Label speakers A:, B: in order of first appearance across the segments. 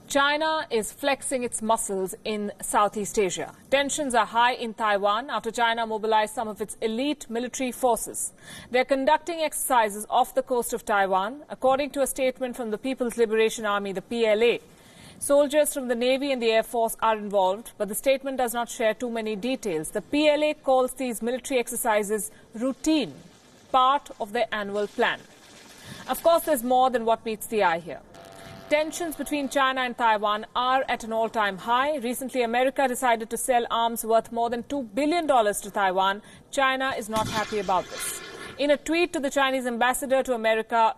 A: China is flexing its muscles in Southeast Asia. Tensions are high in Taiwan after China mobilized some of its elite military forces. They're conducting exercises off the coast of Taiwan, according to a statement from the People's Liberation Army, the PLA. Soldiers from the Navy and the Air Force are involved, but the statement does not share too many details. The PLA calls these military exercises routine, part of their annual plan. Of course, there's more than what meets the eye here. Tensions between China and Taiwan are at an all-time high. Recently, America decided to sell arms worth more than $2 billion to Taiwan. China is not happy about this. In a tweet to the Chinese ambassador to America,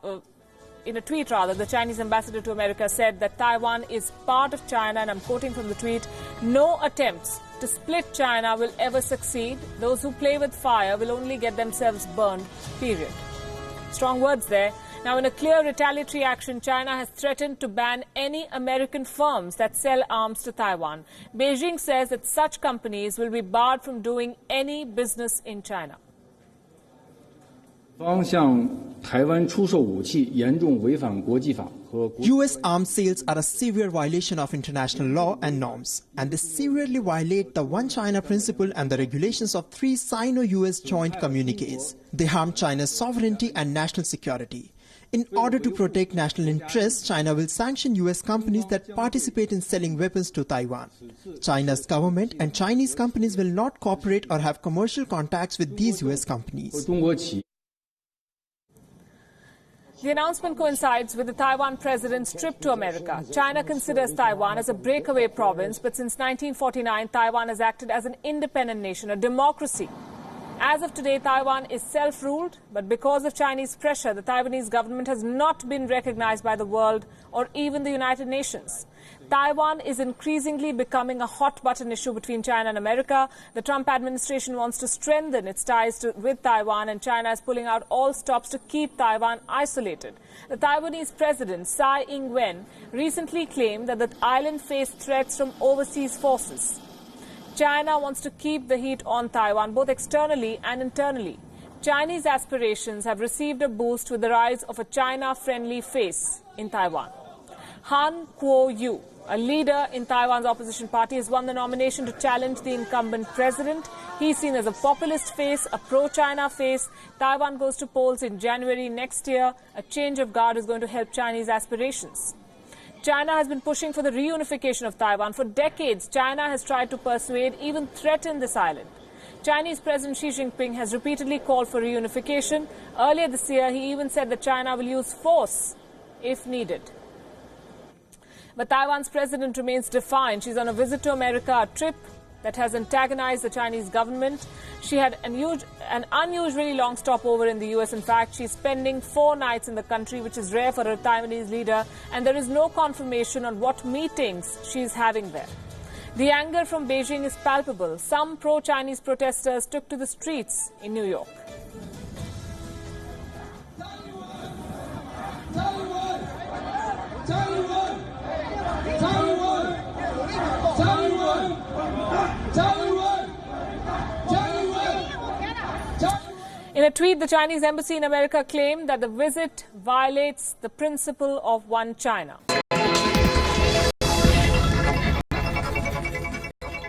A: the Chinese ambassador to America said that Taiwan is part of China, and I'm quoting from the tweet, "No attempts to split China will ever succeed. Those who play with fire will only get themselves burned, period." Strong words there. Now, in a clear retaliatory action, China has threatened to ban any American firms that sell arms to Taiwan. Beijing says that such companies will be barred from doing any business in China.
B: U.S. arms sales are a severe violation of international law and norms, and they severely violate the One China principle and the regulations of 3 Sino-U.S. joint communiques. They harm China's sovereignty and national security. In order to protect national interests, China will sanction U.S. companies that participate in selling weapons to Taiwan. China's government and Chinese companies will not cooperate or have commercial contacts with these U.S. companies.
A: The announcement coincides with the Taiwan president's trip to America. China considers Taiwan as a breakaway province, but since 1949, Taiwan has acted as an independent nation, a democracy. As of today, Taiwan is self-ruled, but because of Chinese pressure, the Taiwanese government has not been recognized by the world or even the United Nations. Taiwan is increasingly becoming a hot-button issue between China and America. The Trump administration wants to strengthen its ties with Taiwan, and China is pulling out all stops to keep Taiwan isolated. The Taiwanese president, Tsai Ing-wen, recently claimed that the island faced threats from overseas forces. China wants to keep the heat on Taiwan, both externally and internally. Chinese aspirations have received a boost with the rise of a China-friendly face in Taiwan. Han Kuo-yu, a leader in Taiwan's opposition party, has won the nomination to challenge the incumbent president. He's seen as a populist face, a pro-China face. Taiwan goes to polls in January next year. A change of guard is going to help Chinese aspirations. China has been pushing for the reunification of Taiwan. For decades, China has tried to persuade, even threaten this island. Chinese President Xi Jinping has repeatedly called for reunification. Earlier this year, he even said that China will use force if needed. But Taiwan's president remains defiant. She's on a visit to America, a trip that has antagonized the Chinese government. She had an unusually long stopover in the U.S. In fact, she's spending 4 nights in the country, which is rare for a Taiwanese leader, and there is no confirmation on what meetings she's having there. The anger from Beijing is palpable. Some pro-Chinese protesters took to the streets in New York. In a tweet, the Chinese embassy in America claimed that the visit violates the principle of One China.